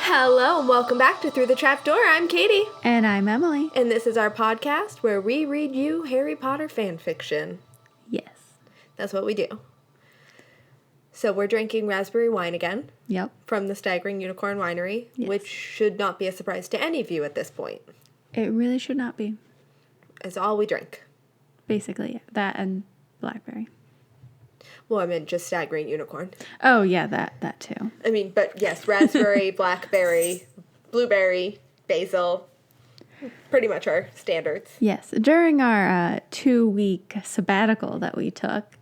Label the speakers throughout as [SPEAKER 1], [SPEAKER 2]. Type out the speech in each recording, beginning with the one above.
[SPEAKER 1] Hello and welcome back to Through the Trapdoor. I'm Katie.
[SPEAKER 2] And I'm Emily.
[SPEAKER 1] And this is our podcast where we read you Harry Potter fan fiction.
[SPEAKER 2] Yes.
[SPEAKER 1] That's what we do. So we're drinking raspberry wine again.
[SPEAKER 2] Yep.
[SPEAKER 1] From the Staggering Unicorn Winery,
[SPEAKER 2] yes.
[SPEAKER 1] which should not be a surprise to any of you at this point.
[SPEAKER 2] It really should not be.
[SPEAKER 1] It's all we drink.
[SPEAKER 2] Basically, yeah. That and blackberry.
[SPEAKER 1] Well, I meant just Staggering Unicorn.
[SPEAKER 2] Oh, yeah, that too.
[SPEAKER 1] I mean, but yes, raspberry, blackberry, blueberry, basil. Pretty much our standards.
[SPEAKER 2] Yes. During our 2-week sabbatical that we took,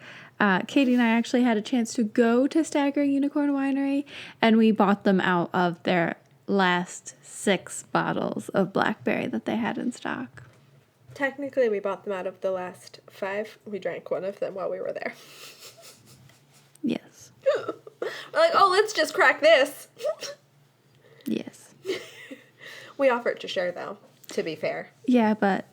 [SPEAKER 2] Katie and I actually had a chance to go to Staggering Unicorn Winery, and we bought them out of their last 6 bottles of blackberry that they had in stock.
[SPEAKER 1] Technically, we bought them out of the last 5. We drank one of them while we were there.
[SPEAKER 2] Yes.
[SPEAKER 1] We're like, oh, let's just crack this.
[SPEAKER 2] Yes.
[SPEAKER 1] We offered to share, though, to be fair.
[SPEAKER 2] Yeah, but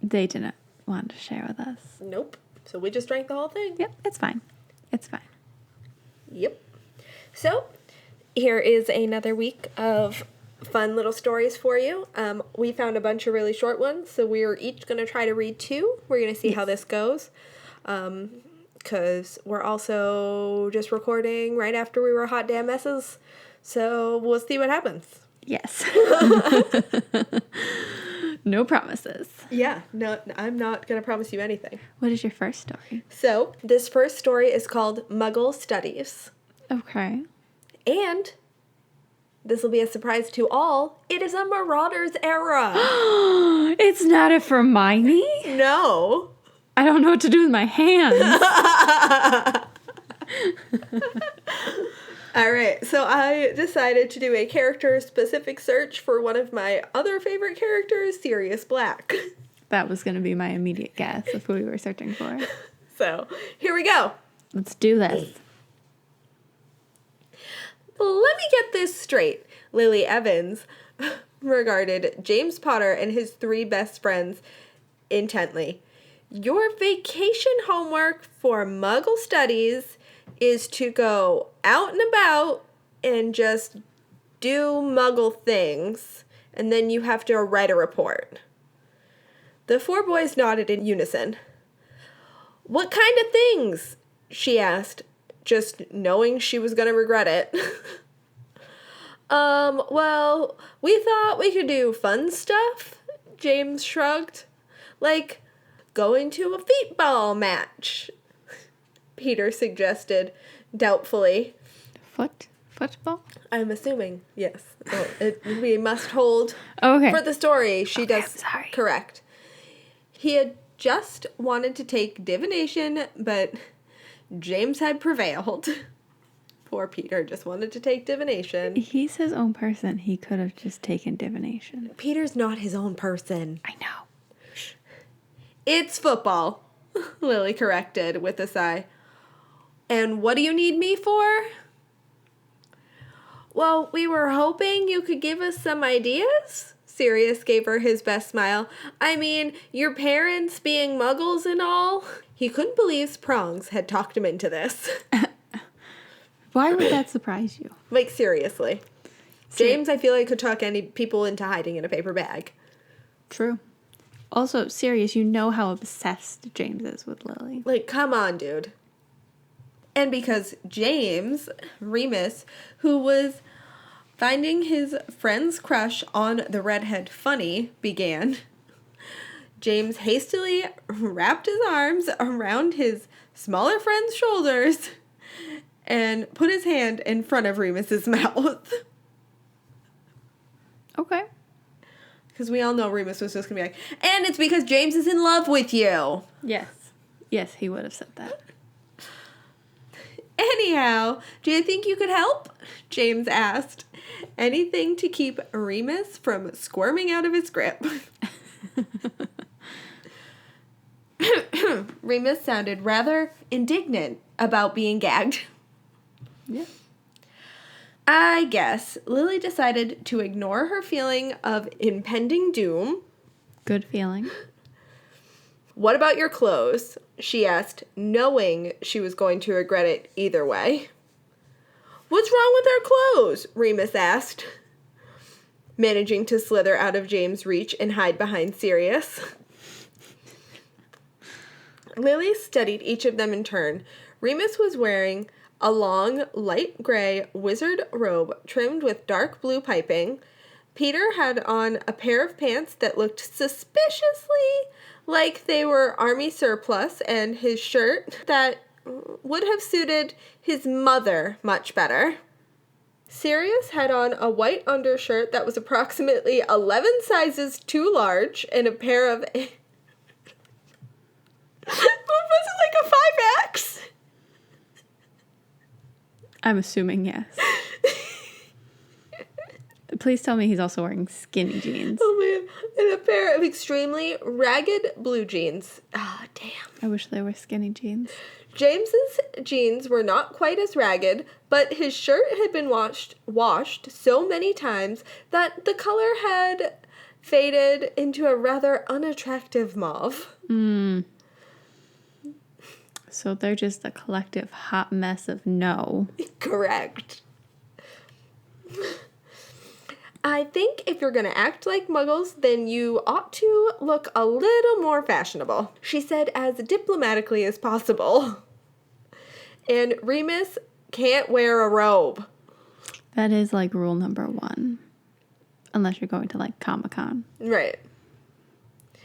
[SPEAKER 2] they didn't want to share with us.
[SPEAKER 1] Nope. So we just drank the whole thing.
[SPEAKER 2] Yep, it's fine. It's fine.
[SPEAKER 1] Yep. So, here is another week of fun little stories for you. We found a bunch of really short ones, so we're each going to try to read 2. We're going to see how this goes. Because we're also just recording right after we were hot damn messes. So we'll see what happens.
[SPEAKER 2] Yes. No promises.
[SPEAKER 1] Yeah, no, I'm not going to promise you anything.
[SPEAKER 2] What is your first story?
[SPEAKER 1] So this first story is called Muggle Studies.
[SPEAKER 2] Okay.
[SPEAKER 1] And this will be a surprise to all. It is a Marauders era.
[SPEAKER 2] It's not a Hermione?
[SPEAKER 1] No.
[SPEAKER 2] I don't know what to do with my hands.
[SPEAKER 1] All right, so I decided to do a character-specific search for one of my other favorite characters, Sirius Black.
[SPEAKER 2] That was going to be my immediate guess of who we were searching for.
[SPEAKER 1] So, here we go.
[SPEAKER 2] Let's do this.
[SPEAKER 1] Let me get this straight. Lily Evans regarded James Potter and his 3 best friends intently. Your vacation homework for Muggle Studies is to go out and about and just do Muggle things, and then you have to write a report. The 4 boys nodded in unison. What kind of things? She asked, just knowing she was going to regret it. Well, we thought we could do fun stuff, James shrugged. Like going to a feetball match, Peter suggested doubtfully.
[SPEAKER 2] Football?
[SPEAKER 1] I'm assuming, yes. Oh, we must hold
[SPEAKER 2] Okay.
[SPEAKER 1] for the story. She does
[SPEAKER 2] sorry.
[SPEAKER 1] Correct. He had just wanted to take divination, but James had prevailed. Poor Peter just wanted to take divination.
[SPEAKER 2] He's his own person. He could have just taken divination.
[SPEAKER 1] Peter's not his own person.
[SPEAKER 2] I know.
[SPEAKER 1] It's football, Lily corrected with a sigh. And what do you need me for? Well, we were hoping you could give us some ideas. Sirius gave her his best smile. I mean, your parents being muggles and all. He couldn't believe Prongs had talked him into this.
[SPEAKER 2] Why would that surprise you?
[SPEAKER 1] Like, seriously. James, I feel like, could talk any people into hiding in a paper bag.
[SPEAKER 2] True. Also, Sirius, you know how obsessed James is with Lily.
[SPEAKER 1] Like, come on, dude. And because James, Remus, who was finding his friend's crush on the redhead funny, began, James hastily wrapped his arms around his smaller friend's shoulders and put his hand in front of Remus's mouth.
[SPEAKER 2] Okay.
[SPEAKER 1] Because we all know Remus was just going to be like, and it's because James is in love with you.
[SPEAKER 2] Yes. Yes, he would have said that.
[SPEAKER 1] Anyhow, do you think you could help? James asked. Anything to keep Remus from squirming out of his grip. Remus sounded rather indignant about being gagged.
[SPEAKER 2] Yeah.
[SPEAKER 1] I guess Lily decided to ignore her feeling of impending doom.
[SPEAKER 2] Good feeling.
[SPEAKER 1] What about your clothes? She asked, knowing she was going to regret it either way. What's wrong with our clothes? Remus asked. managing to slither out of James' reach and hide behind Sirius. Lily studied each of them in turn. Remus was wearing a long, light gray wizard robe trimmed with dark blue piping. Peter had on a pair of pants that looked suspiciously like they were army surplus, and his shirt that would have suited his mother much better. Sirius had on a white undershirt that was approximately 11 sizes too large and a pair of... was it like a 5X?
[SPEAKER 2] I'm assuming yes. Please tell me he's also wearing skinny jeans.
[SPEAKER 1] Oh man, and a pair of extremely ragged blue jeans. Ah, damn.
[SPEAKER 2] I wish they were skinny jeans.
[SPEAKER 1] James's jeans were not quite as ragged, but his shirt had been washed so many times that the color had faded into a rather unattractive mauve.
[SPEAKER 2] So they're just a collective hot mess of no.
[SPEAKER 1] Correct. I think if you're going to act like muggles, then you ought to look a little more fashionable, she said as diplomatically as possible. And Remus can't wear a robe.
[SPEAKER 2] That is like rule number 1. Unless you're going to like Comic-Con.
[SPEAKER 1] Right.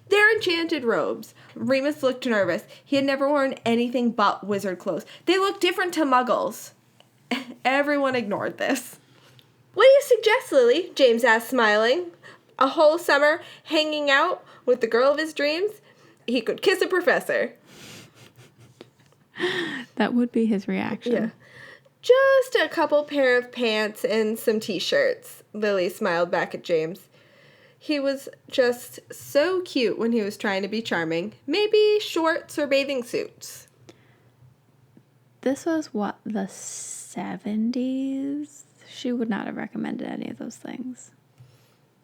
[SPEAKER 1] They're enchanted robes. Remus looked nervous. He had never worn anything but wizard clothes. They looked different to muggles. Everyone ignored this. What do you suggest, Lily? James asked, smiling. A whole summer hanging out with the girl of his dreams? He could kiss a professor.
[SPEAKER 2] That would be his reaction.
[SPEAKER 1] Yeah. Just a couple pair of pants and some t-shirts. Lily smiled back at James. He was just so cute when he was trying to be charming. Maybe shorts or bathing suits.
[SPEAKER 2] This was what, the 70s? She would not have recommended any of those things.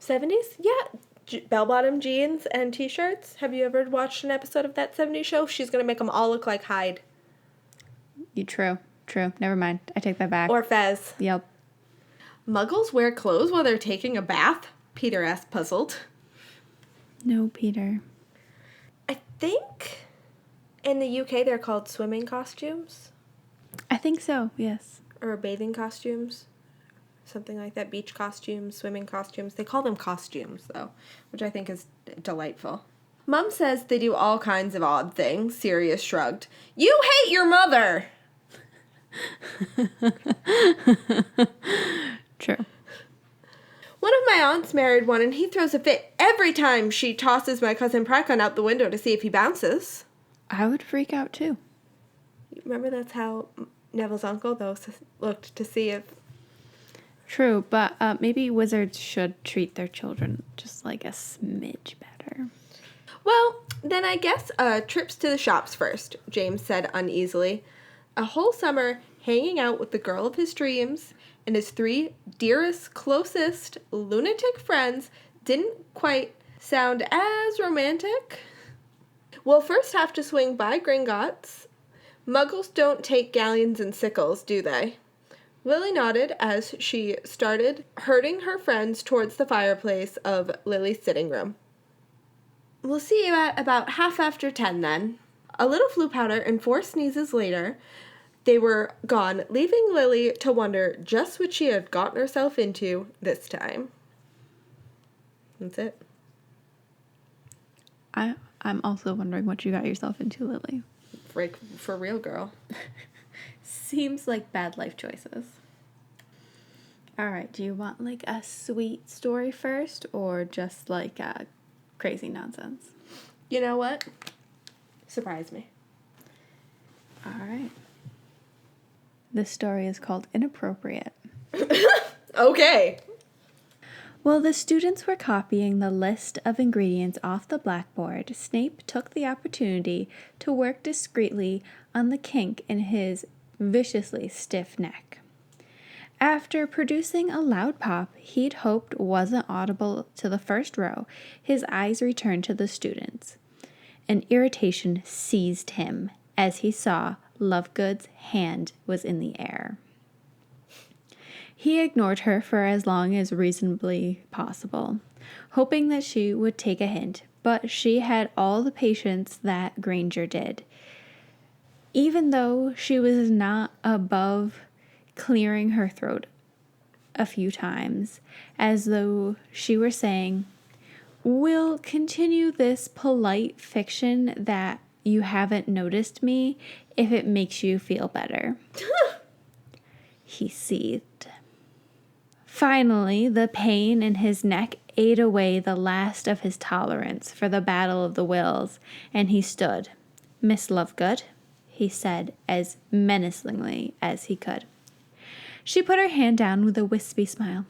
[SPEAKER 1] 70s? Yeah. Bell-bottom jeans and t-shirts. Have you ever watched an episode of that 70s show? She's going to make them all look like Hyde.
[SPEAKER 2] True. Never mind. I take that back.
[SPEAKER 1] Or Fez.
[SPEAKER 2] Yep.
[SPEAKER 1] Muggles wear clothes while they're taking a bath? Peter asked, puzzled.
[SPEAKER 2] No, Peter.
[SPEAKER 1] I think in the UK they're called swimming costumes.
[SPEAKER 2] I think so, yes.
[SPEAKER 1] Or bathing costumes. Something like that. Beach costumes, swimming costumes. They call them costumes, though, which I think is delightful. Mom says they do all kinds of odd things. Sirius shrugged. You hate your mother!
[SPEAKER 2] True.
[SPEAKER 1] One of my aunts married one, and he throws a fit every time she tosses my cousin Prakon out the window to see if he bounces.
[SPEAKER 2] I would freak out, too.
[SPEAKER 1] Remember that's how Neville's uncle, though, looked to see if...
[SPEAKER 2] True, but maybe wizards should treat their children just like a smidge better.
[SPEAKER 1] Well, then I guess trips to the shops first, James said uneasily. A whole summer hanging out with the girl of his dreams and his 3 dearest, closest lunatic friends didn't quite sound as romantic. We'll first have to swing by Gringotts. Muggles don't take galleons and sickles, do they? Lily nodded as she started herding her friends towards the fireplace of Lily's sitting room. We'll see you at about 10:30 then. A little flu powder and 4 sneezes later, they were gone, leaving Lily to wonder just what she had gotten herself into this time. That's it.
[SPEAKER 2] I'm also wondering what you got yourself into, Lily.
[SPEAKER 1] For real, girl.
[SPEAKER 2] Seems like bad life choices. All right, do you want like a sweet story first or just like crazy nonsense?
[SPEAKER 1] You know what? Surprise me.
[SPEAKER 2] All right. This story is called Inappropriate.
[SPEAKER 1] Okay.
[SPEAKER 2] While the students were copying the list of ingredients off the blackboard, Snape took the opportunity to work discreetly on the kink in his viciously stiff neck. After producing a loud pop he'd hoped wasn't audible to the first row, his eyes returned to the students. An irritation seized him as he saw Lovegood's hand was in the air. He ignored her for as long as reasonably possible, hoping that she would take a hint, but she had all the patience that Granger did. Even though she was not above clearing her throat a few times, as though she were saying, "We'll continue this polite fiction that you haven't noticed me if it makes you feel better." He seethed. Finally, the pain in his neck ate away the last of his tolerance for the battle of the wills, and he stood. "Miss Lovegood," he said as menacingly as he could. She put her hand down with a wispy smile.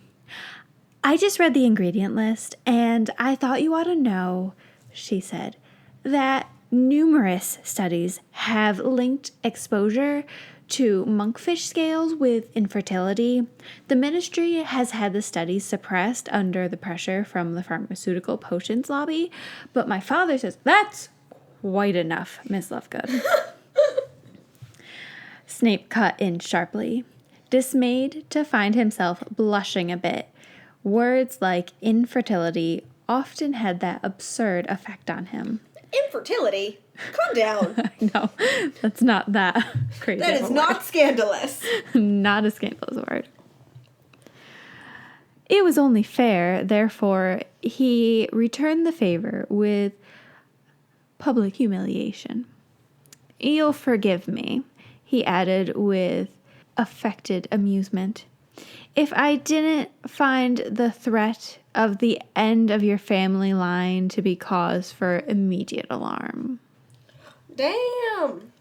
[SPEAKER 2] "I just read the ingredient list, and I thought you ought to know," she said, "that numerous studies have linked exposure to monkfish scales with infertility. The ministry has had the studies suppressed under the pressure from the pharmaceutical potions lobby, but my father says that's quite enough, Miss Lovegood." Snape cut in sharply, dismayed to find himself blushing a bit. Words like infertility often had that absurd effect on him.
[SPEAKER 1] Infertility? Calm down.
[SPEAKER 2] No, that's not that crazy.
[SPEAKER 1] That is not scandalous.
[SPEAKER 2] Not a scandalous word. It was only fair, therefore, he returned the favor with public humiliation. "You'll forgive me," he added with affected amusement, "if I didn't find the threat of the end of your family line to be cause for immediate alarm."
[SPEAKER 1] Damn.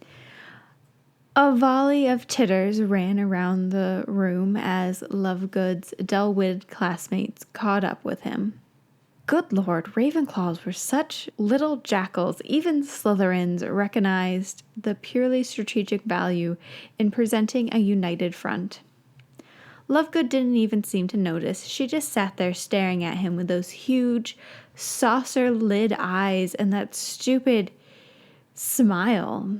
[SPEAKER 2] A volley of titters ran around the room as Lovegood's dull-witted classmates caught up with him. Good Lord, Ravenclaws were such little jackals. Even Slytherins recognized the purely strategic value in presenting a united front. Lovegood didn't even seem to notice. She just sat there staring at him with those huge, saucer-lid eyes and that stupid smile.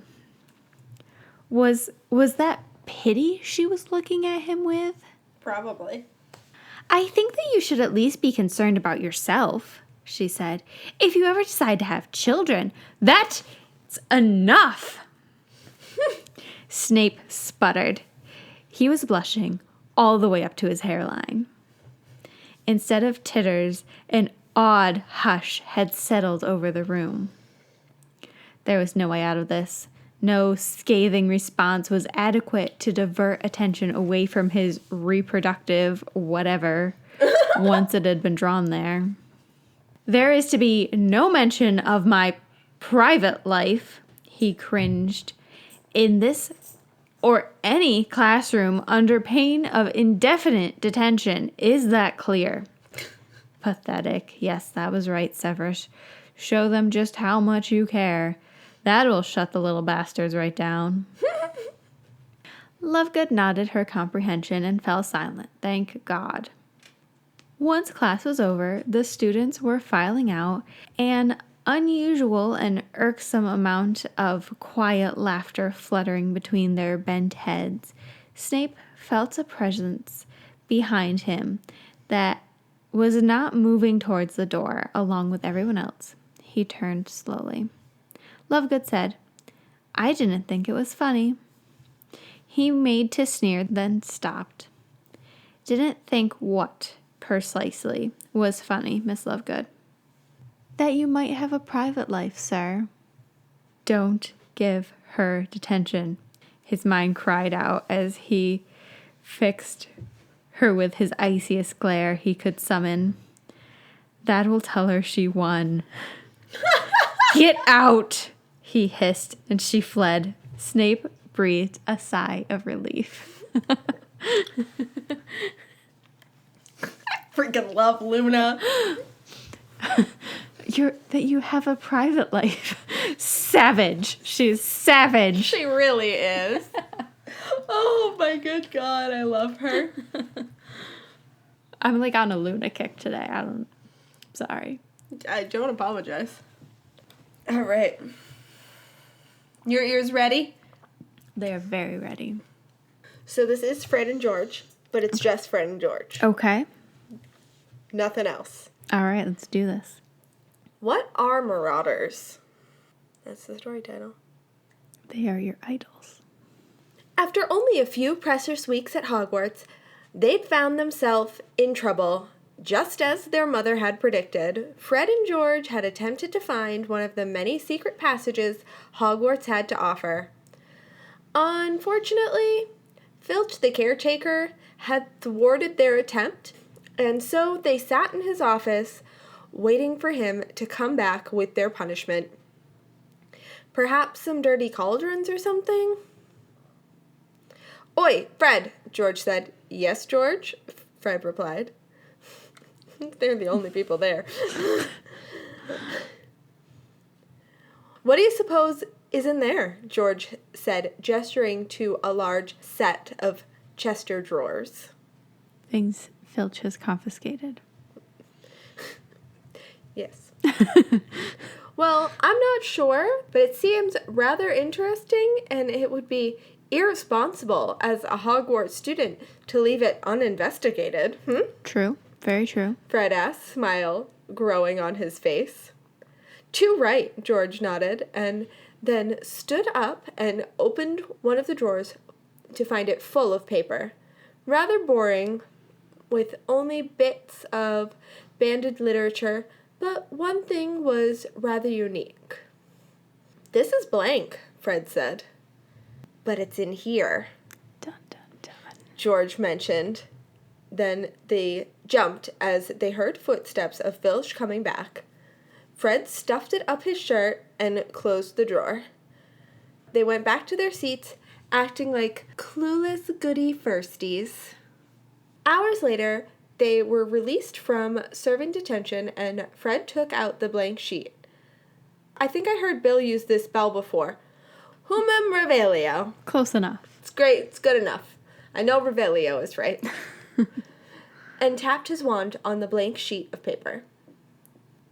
[SPEAKER 2] Was that pity she was looking at him with?
[SPEAKER 1] Probably.
[SPEAKER 2] "I think that you should at least be concerned about yourself," she said. "If you ever decide to have children, that's enough." Snape sputtered. He was blushing all the way up to his hairline. Instead of titters, an awed hush had settled over the room. There was no way out of this. No scathing response was adequate to divert attention away from his reproductive whatever once it had been drawn there. "There is to be no mention of my private life," he cringed, "in this or any classroom under pain of indefinite detention. Is that clear?" Pathetic. Yes, that was right, Severus. Show them just how much you care. That'll shut the little bastards right down. Lovegood nodded her comprehension and fell silent. Thank God. Once class was over, the students were filing out, an unusual and irksome amount of quiet laughter fluttering between their bent heads. Snape felt a presence behind him that was not moving towards the door along with everyone else. He turned slowly. Lovegood said, "I didn't think it was funny." He made to sneer, then stopped. "Didn't think what, precisely, was funny, Miss Lovegood?" "That you might have a private life, sir." "Don't give her detention," his mind cried out as he fixed her with his iciest glare he could summon. "That will tell her she won." "Get out!" he hissed, and she fled. Snape breathed a sigh of relief.
[SPEAKER 1] Freaking love Luna.
[SPEAKER 2] That you have a private life. Savage. She's savage.
[SPEAKER 1] She really is. Oh my good God, I love her.
[SPEAKER 2] I'm like on a Luna kick today. Sorry.
[SPEAKER 1] I don't apologize. All right. Your ears ready?
[SPEAKER 2] They are very ready.
[SPEAKER 1] So this is Fred and George, but it's just Fred and George.
[SPEAKER 2] Okay.
[SPEAKER 1] Nothing else.
[SPEAKER 2] All right, let's do this.
[SPEAKER 1] What are Marauders? That's the story title.
[SPEAKER 2] They are your idols.
[SPEAKER 1] After only a few precious weeks at Hogwarts, they'd found themselves in trouble. Just as their mother had predicted, Fred and George had attempted to find one of the many secret passages Hogwarts had to offer. Unfortunately, Filch the caretaker had thwarted their attempt, and so they sat in his office waiting for him to come back with their punishment. Perhaps some dirty cauldrons or something? "Oi, Fred," George said. "Yes, George," Fred replied. They're the only people there. "What do you suppose is in there?" George said, gesturing to a large set of Chester drawers.
[SPEAKER 2] Things Filch has confiscated.
[SPEAKER 1] Yes. "Well, I'm not sure, but it seems rather interesting, and it would be irresponsible as a Hogwarts student to leave it uninvestigated."
[SPEAKER 2] True. Very true.
[SPEAKER 1] Fred asked, smile growing on his face. "Too right," George nodded, and then stood up and opened one of the drawers to find it full of paper. Rather boring, with only bits of banded literature, but one thing was rather unique. "This is blank," Fred said. "But it's in here,"
[SPEAKER 2] Dun, dun, dun.
[SPEAKER 1] George mentioned. Then they jumped as they heard footsteps of Filch coming back. Fred stuffed it up his shirt and closed the drawer. They went back to their seats, acting like clueless goody firsties. Hours later, they were released from serving detention, and Fred took out the blank sheet. "I think I heard Bill use this spell before. Humum Revelio."
[SPEAKER 2] Close enough.
[SPEAKER 1] "It's great. It's good enough. I know Revelio is right." And tapped his wand on the blank sheet of paper.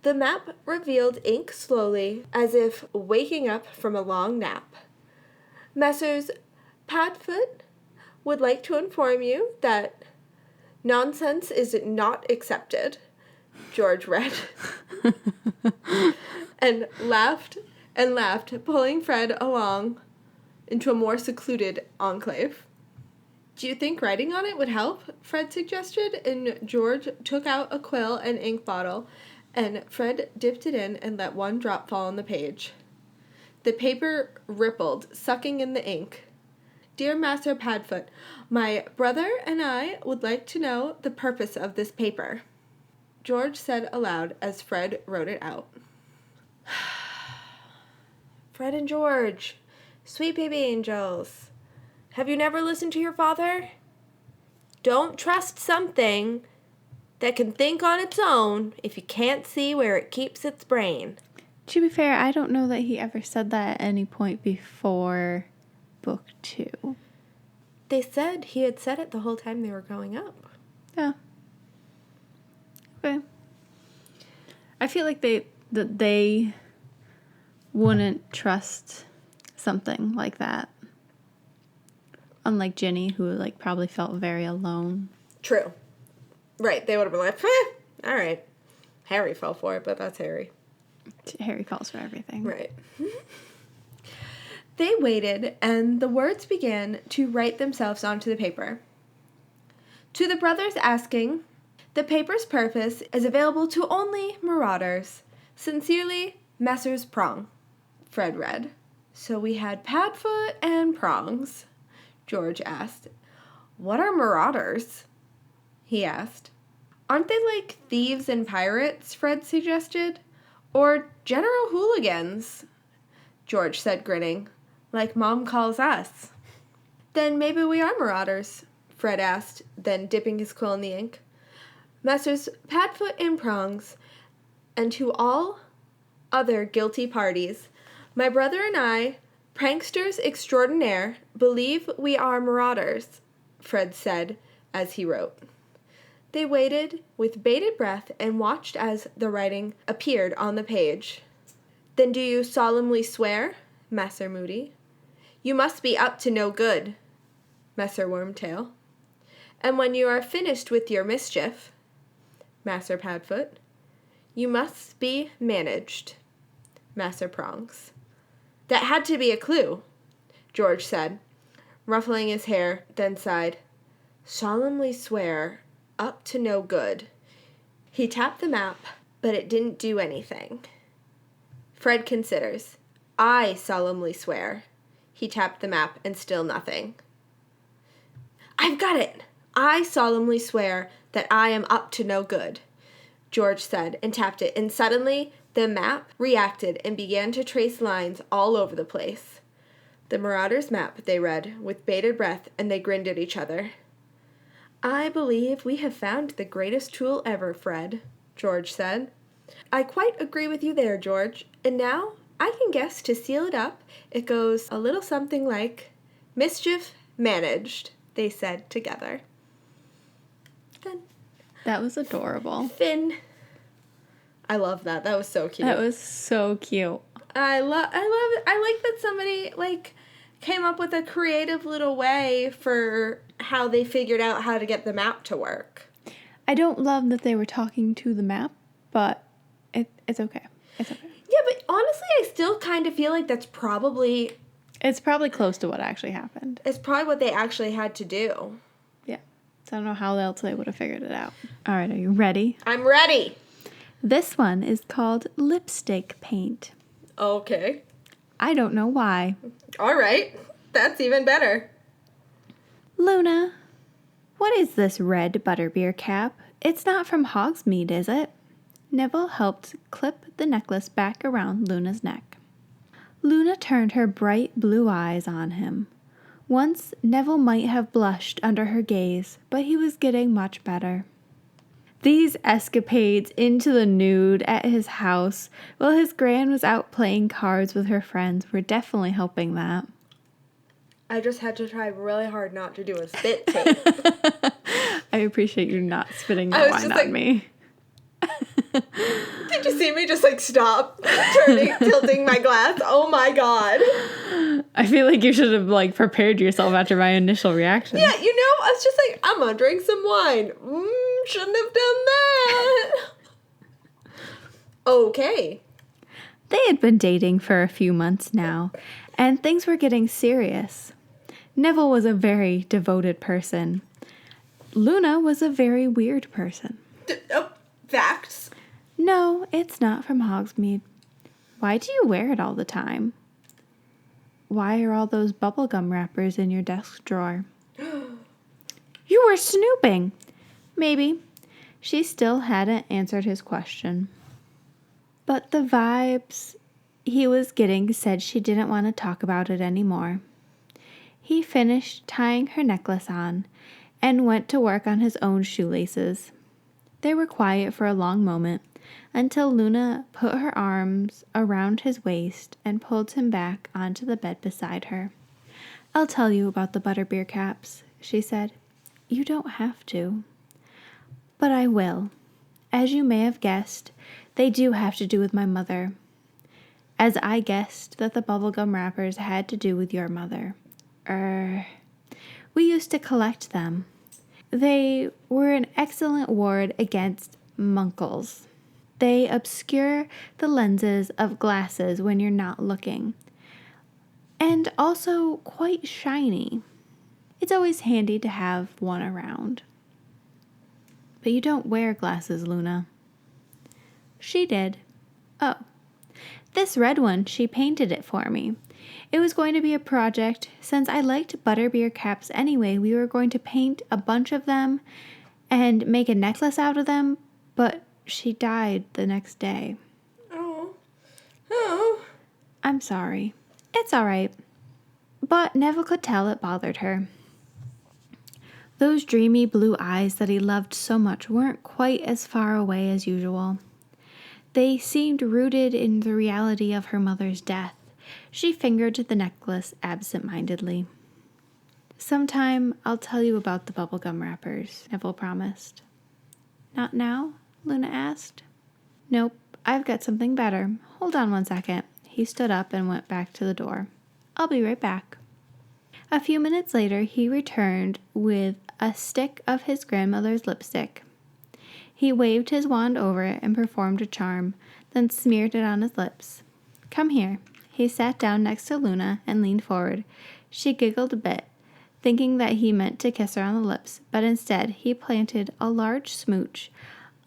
[SPEAKER 1] The map revealed ink slowly, as if waking up from a long nap. "Messrs. Padfoot would like to inform you that nonsense is not accepted," George read. and laughed, pulling Fred along into a more secluded enclave. "Do you think writing on it would help?" Fred suggested, and George took out a quill and ink bottle, and Fred dipped it in and let one drop fall on the page. The paper rippled, sucking in the ink. "Dear Master Padfoot, my brother and I would like to know the purpose of this paper," George said aloud as Fred wrote it out. "Fred and George, sweet baby angels. Have you never listened to your father? Don't trust something that can think on its own if you can't see where it keeps its brain."
[SPEAKER 2] To be fair, I don't know that he ever said that at any point before book 2.
[SPEAKER 1] They said he had said it the whole time they were growing up.
[SPEAKER 2] Yeah. Okay. I feel like they wouldn't trust something like that. Unlike Ginny, who probably felt very alone.
[SPEAKER 1] True. Right, they would have been like, all right. Harry fell for it, but that's Harry.
[SPEAKER 2] Harry falls for everything.
[SPEAKER 1] Right. They waited, and the words began to write themselves onto the paper. "To the brothers asking, the paper's purpose is available to only Marauders. Sincerely, Messrs. Prong," Fred read. "So we had Padfoot and Prongs," George asked. "What are Marauders?" he asked. "Aren't they like thieves and pirates?" Fred suggested. "Or general hooligans?" George said, grinning. "Like Mom calls us." "Then maybe we are Marauders," Fred asked, then dipping his quill in the ink. "Messrs. Padfoot and Prongs, and to all other guilty parties, my brother and I, pranksters extraordinaire, believe we are Marauders," Fred said as he wrote. They waited with bated breath and watched as the writing appeared on the page. "Then do you solemnly swear, Master Moody? You must be up to no good, Messer Wormtail. And when you are finished with your mischief, Master Padfoot, you must be managed, Master Prongs. That had to be a clue, George said, ruffling his hair, then sighed. Solemnly swear, up to no good. He tapped the map, but it didn't do anything. Fred considers. I solemnly swear. He tapped the map, and still nothing. I've got it! I solemnly swear that I am up to no good, George said, and tapped it, and suddenly the map reacted and began to trace lines all over the place. The Marauders' map, they read, with bated breath, and they grinned at each other. I believe we have found the greatest tool ever, Fred, George said. I quite agree with you there, George. And now I can guess to seal it up, it goes a little something like, mischief managed, they said together. Then
[SPEAKER 2] That was adorable.
[SPEAKER 1] Finn. I love that. That was so cute.
[SPEAKER 2] That was so cute.
[SPEAKER 1] I love it. I like that somebody came up with a creative little way for how they figured out how to get the map to work.
[SPEAKER 2] I don't love that they were talking to the map, but it's okay. It's okay.
[SPEAKER 1] Yeah, but honestly, I still kind of feel like it's probably
[SPEAKER 2] close to what actually happened.
[SPEAKER 1] It's probably what they actually had to do.
[SPEAKER 2] Yeah. So I don't know how else they would have figured it out. All right, are you ready?
[SPEAKER 1] I'm ready.
[SPEAKER 2] This one is called lipstick paint.
[SPEAKER 1] Okay.
[SPEAKER 2] I don't know why.
[SPEAKER 1] All right. That's even better.
[SPEAKER 2] Luna, what is this red butterbeer cap? It's not from Hogsmeade, is it? Neville helped clip the necklace back around Luna's neck. Luna turned her bright blue eyes on him. Once, Neville might have blushed under her gaze, but he was getting much better. These escapades into the nude at his house while his gran was out playing cards with her friends were definitely helping that.
[SPEAKER 1] I just had to try really hard not to do a spit take.
[SPEAKER 2] I appreciate you not spitting that wine on me.
[SPEAKER 1] Did you see me just stop tilting my glass? Oh my god.
[SPEAKER 2] I feel like you should have prepared yourself after my initial reaction.
[SPEAKER 1] Yeah, I was just I'm gonna drink some wine. Shouldn't have done that. Okay.
[SPEAKER 2] They had been dating for a few months now, and things were getting serious. Neville was a very devoted person. Luna was a very weird person.
[SPEAKER 1] Facts?
[SPEAKER 2] No, it's not from Hogsmeade. Why do you wear it all the time? Why are all those bubblegum wrappers in your desk drawer? You were snooping. Maybe. She still hadn't answered his question. But the vibes he was getting said she didn't want to talk about it anymore. He finished tying her necklace on and went to work on his own shoelaces. They were quiet for a long moment until Luna put her arms around his waist and pulled him back onto the bed beside her. I'll tell you about the butterbeer caps, she said. You don't have to. But I will. As you may have guessed, they do have to do with my mother. As I guessed that the bubblegum wrappers had to do with your mother. We used to collect them. They were an excellent ward against munkles. They obscure the lenses of glasses when you're not looking. And also quite shiny. It's always handy to have one around. But you don't wear glasses, Luna. She did. Oh. This red one, she painted it for me. It was going to be a project. Since I liked butterbeer caps anyway, we were going to paint a bunch of them and make a necklace out of them, but she died the next day.
[SPEAKER 1] Oh.
[SPEAKER 2] I'm sorry. It's all right. But Neville could tell it bothered her. Those dreamy blue eyes that he loved so much weren't quite as far away as usual. They seemed rooted in the reality of her mother's death. She fingered the necklace absent-mindedly. Sometime I'll tell you about the bubblegum wrappers, Neville promised. Not now? Luna asked. Nope, I've got something better. Hold on one second. He stood up and went back to the door. I'll be right back. A few minutes later, he returned with a stick of his grandmother's lipstick. He waved his wand over it and performed a charm, then smeared it on his lips. "Come here." He sat down next to Luna and leaned forward. She giggled a bit, thinking that he meant to kiss her on the lips, but instead he planted a large smooch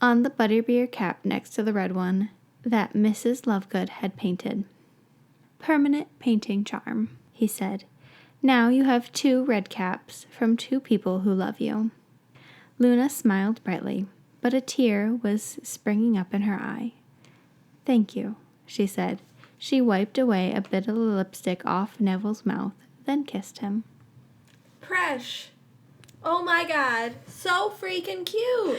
[SPEAKER 2] on the butterbeer cap next to the red one that Mrs. Lovegood had painted. "Permanent painting charm," he said. "Now you have 2 red caps from 2 people who love you." Luna smiled brightly, but a tear was springing up in her eye. "Thank you," she said. She wiped away a bit of the lipstick off Neville's mouth, then kissed him.
[SPEAKER 1] Presh. Oh my god. So freaking cute.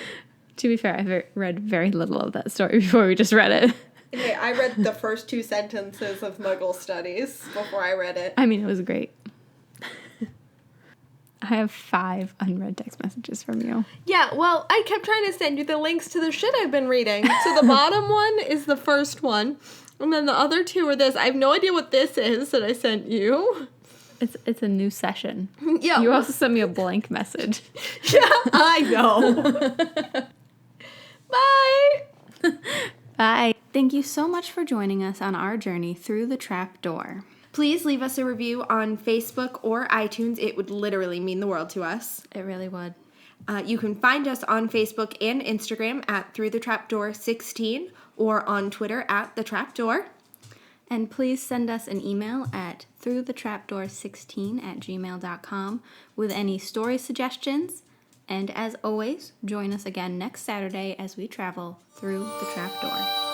[SPEAKER 2] To be fair, I read very little of that story before we just read it.
[SPEAKER 1] Okay, I read the first 2 sentences of Muggle Studies before I read it.
[SPEAKER 2] I mean, it was great. I have 5 unread text messages from you.
[SPEAKER 1] Yeah, well, I kept trying to send you the links to the shit I've been reading. So the bottom one is the first one, and then the other 2 are this. I have no idea what this is that I sent you.
[SPEAKER 2] It's a new session.
[SPEAKER 1] Yeah.
[SPEAKER 2] You also sent me a blank message.
[SPEAKER 1] Yeah, I know. Bye.
[SPEAKER 2] Bye. Thank you so much for joining us on our journey through the trap door.
[SPEAKER 1] Please leave us a review on Facebook or iTunes. It would literally mean the world to us.
[SPEAKER 2] It really would.
[SPEAKER 1] You can find us on Facebook and Instagram at Through the Trapdoor 16 or on Twitter at The Trapdoor.
[SPEAKER 2] And please send us an email at throughthetrapdoor16@gmail.com with any story suggestions. And as always, join us again next Saturday as we travel through the trapdoor.